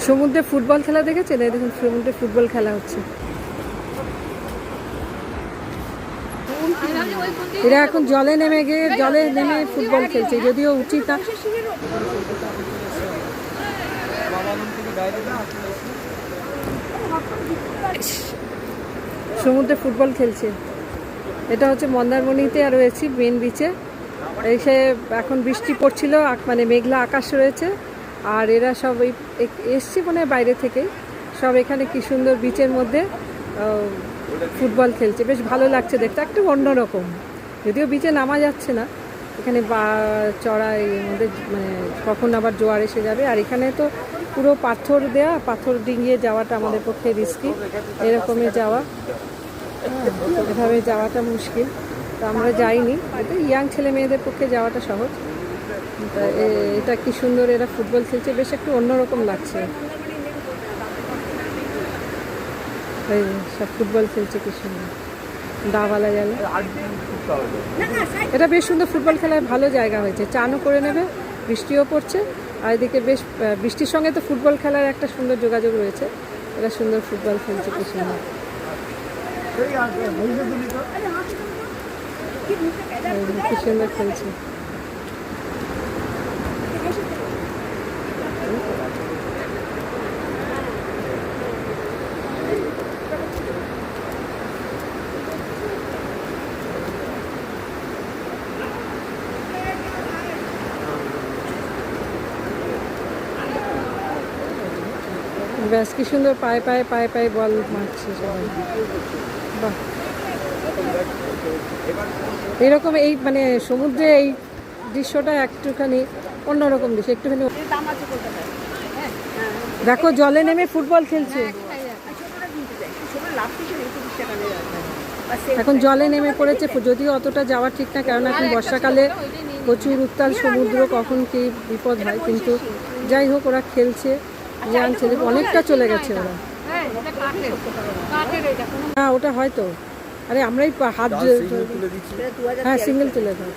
সমুদ্রে ফুটবল খেলা দেখেছেন? এই দেখুন সমুদ্রে ফুটবল খেলা হচ্ছে। এরা এখন জলে নেমে ফুটবল খেলছে, যদিও উচিত না। সমুদ্রে ফুটবল খেলছে। এটা হচ্ছে মন্দারমণিতে রয়েছি, মেন বিচে। এসে এখন বৃষ্টি পড়ছিল, মানে মেঘলা আকাশ রয়েছে। আর এরা সব এসছে মানে বাইরে থেকে, সব এখানে কি সুন্দর বিচের মধ্যে ফুটবল খেলছে। বেশ ভালো লাগছে দেখতে, একটু অন্যরকম। যদিও বিচে নামা যাচ্ছে না, এখানে চড়াই মধ্যে মানে কখন আবার জোয়ার এসে যাবে। আর এখানে তো পুরো পাথর দেয়া, পাথর ডিঙিয়ে যাওয়াটা আমাদের পক্ষে রিস্কি। এরকমই যাওয়া, এভাবে যাওয়াটা মুশকিল। তো আমরা যাইনি, এটা ইয়াং ছেলে মেয়েদের পক্ষে যাওয়াটা সহজ। এটা কি সুন্দর, এরা ফুটবল খেলছে, বেশ একটু অন্যরকম লাগছে। সব ফুটবল খেলছে কি সুন্দর, দাওয়ালা গেল। এটা বেশ সুন্দর ফুটবল খেলার ভালো জায়গা হয়েছে, চানও করে নেবে, বৃষ্টিও পড়ছে। আর এদিকে বেশ বৃষ্টির সঙ্গে তো ফুটবল খেলার একটা সুন্দর যোগাযোগ রয়েছে। এরা সুন্দর ফুটবল খেলছে কি সুন্দর, কি সুন্দর খেলছে। ব্যাস কি সুন্দর পায়ে পায়ে বল মারছে সবাই। বাহ, এরকম এই মানে সমুদ্রে এই দৃশ্যটা একটুখানি অন্যরকম দৃশ্য, একটুখানি। দেখো জলে নেমে ফুটবল খেলছে, এখন জলে নেমে পড়েছে। যদিও অতটা যাওয়া ঠিক না, কারণ এখন বর্ষাকালে প্রচুর উত্তাল সমুদ্র, কখন কি বিপদ হয়। কিন্তু যাই হোক, ওরা খেলছে। ইয়াং ছেলে অনেকটা চলে গেছে ওরা। হ্যাঁ ওটা হয়তো, আরে আমরাই হাত, হ্যাঁ সিঙ্গেল তুলে দাও।